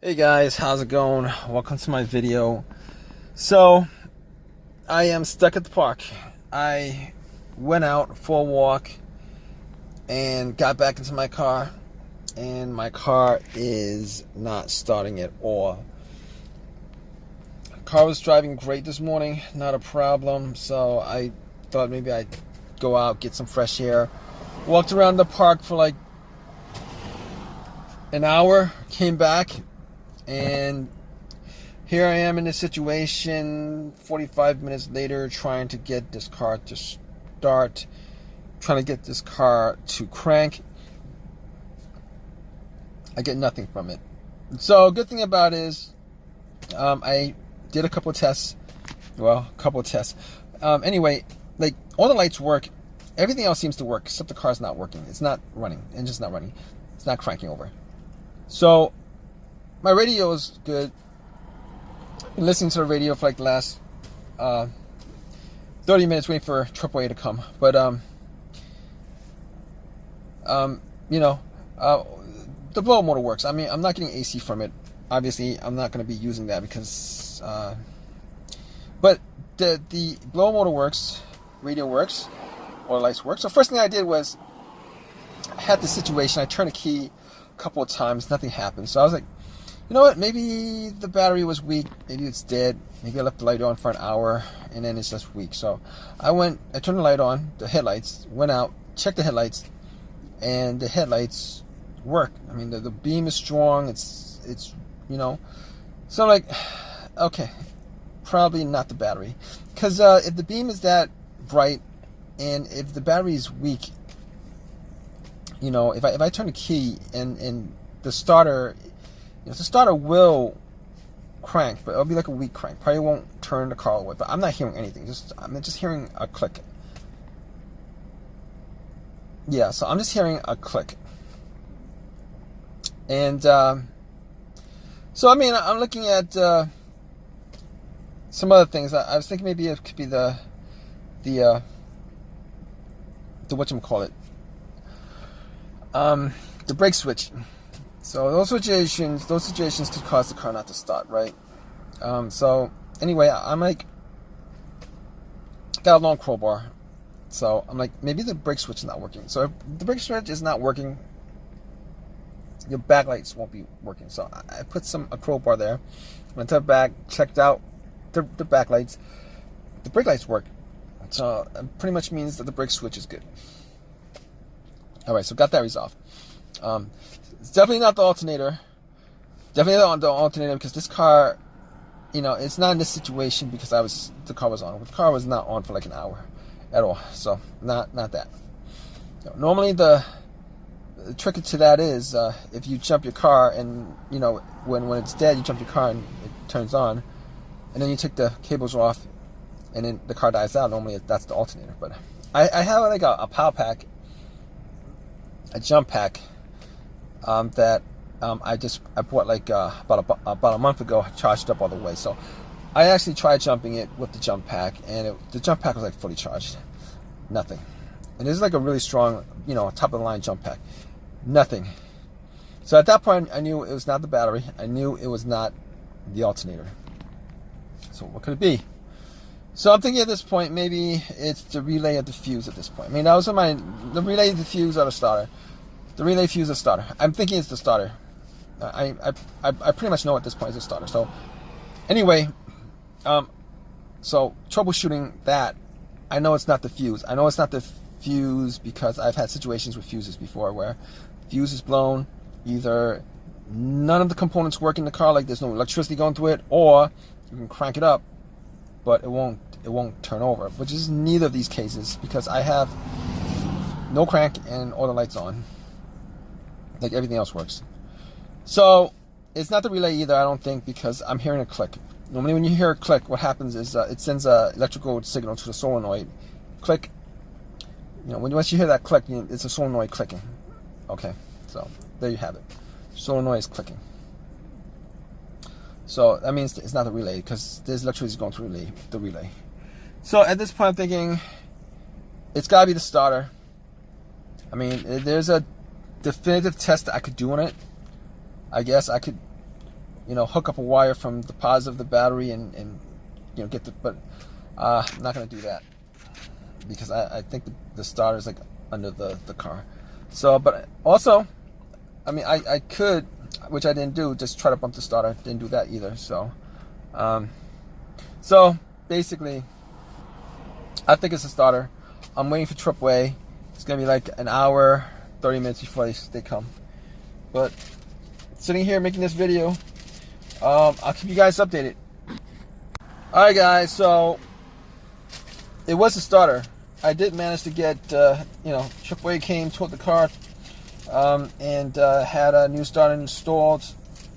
Hey guys, how's it going? Welcome to my video. So, I am stuck at the park. I went out for a walk and got back into my car, and my car is not starting at all. The car was driving great this morning, not a problem, so I thought maybe I'd go out, get some fresh air. Walked around the park for like an hour, came back, and here I am in this situation 45 minutes later, trying to get this car to start, trying to get this car to crank. I get nothing from it. So good thing about it is I did a couple of tests. Anyway, like, all the lights work. Everything else seems to work except the car's not working. It's not running. Engine's not running. It's not cranking over. So my radio is good. Been listening to the radio for like the last 30 minutes waiting for AAA to come. But the blower motor works. I mean, I'm not getting AC from it. Obviously, I'm not going to be using that because but the blower motor works, radio works, all the lights work. So first thing I did was, I had the situation, I turned the key a couple of times, nothing happened. So I was like, you know what, maybe the battery was weak, maybe it's dead, maybe I left the light on for an hour and then it's just weak. So I turned the light on, the headlights, went out, checked the headlights, and the headlights work. I mean, the beam is strong, it's so I'm like, okay, probably not the battery. Because if the beam is that bright and if the battery is weak, if I turn the key and the starter, the starter will crank, but it'll be like a weak crank. Probably won't turn the car all the way, but I'm not hearing anything. I'm just hearing a click. Yeah, so I'm just hearing a click. And so I mean, I'm looking at some other things. I was thinking maybe it could be the whatchamacallit, the brake switch. So those situations could cause the car not to start, right? So anyway, I'm like, got a long crowbar, so I'm like, maybe the brake switch is not working. So if the brake switch is not working, your backlights won't be working. So I put a crowbar there, went to the back, checked out the backlights. The brake lights work, so it pretty much means that the brake switch is good. All right, so got that resolved. It's definitely not the alternator. Definitely not the alternator, because this car, it's not in this situation because the car was on. The car was not on for like an hour at all. So not that. Normally the trick to that is if you jump your car and when it's dead, you jump your car and it turns on, and then you take the cables off and then the car dies out. Normally that's the alternator. But I have like a power pack, a jump pack, that I bought like about a month ago, charged up all the way. So I actually tried jumping it with the jump pack, and the jump pack was like fully charged. Nothing. And this is like a really strong, top of the line jump pack. Nothing. So at that point, I knew it was not the battery. I knew it was not the alternator. So what could it be? So I'm thinking at this point, maybe it's the relay of the fuse at this point. I mean, that was the relay, the fuse, or the starter. The relay, fuse, or starter. I'm thinking it's the starter. I pretty much know at this point it's the starter. So anyway, so troubleshooting that, I know it's not the fuse. I know it's not the fuse because I've had situations with fuses before where fuse is blown. Either none of the components work in the car, like there's no electricity going through it, or you can crank it up, but it won't turn over, which is neither of these cases because I have no crank and all the lights on. Like everything else works. So it's not the relay either, I don't think, because I'm hearing a click. Normally when you hear a click, what happens is it sends an electrical signal to the solenoid. Click. Once you hear that click, it's a solenoid clicking. Okay, so there you have it. Solenoid is clicking. So that means it's not the relay because there's electricity going through the relay. So at this point I'm thinking it's got to be the starter. I mean, there's a definitive test that I could do on it. I guess I could hook up a wire from the positive of the battery and get the, but I'm not going to do that because I think the starter is like under the car. So, but also, I mean, I could, which I didn't do, just try to bump the starter. Didn't do that either. So, so basically, I think it's a starter. I'm waiting for AAA. It's gonna be like an hour, 30 minutes before they come. But sitting here making this video, I'll keep you guys updated. All right, guys. So it was a starter. I did manage to get, AAA came, towed the car, and had a new starter installed,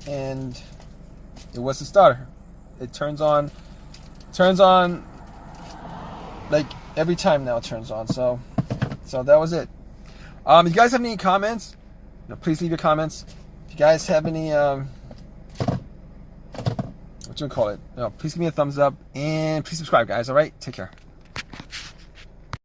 and it was a starter. It turns on like every time now. It turns on. So that was it. If you guys have any comments, please leave your comments. If you guys have any, please give me a thumbs up and please subscribe, guys. All right, take care.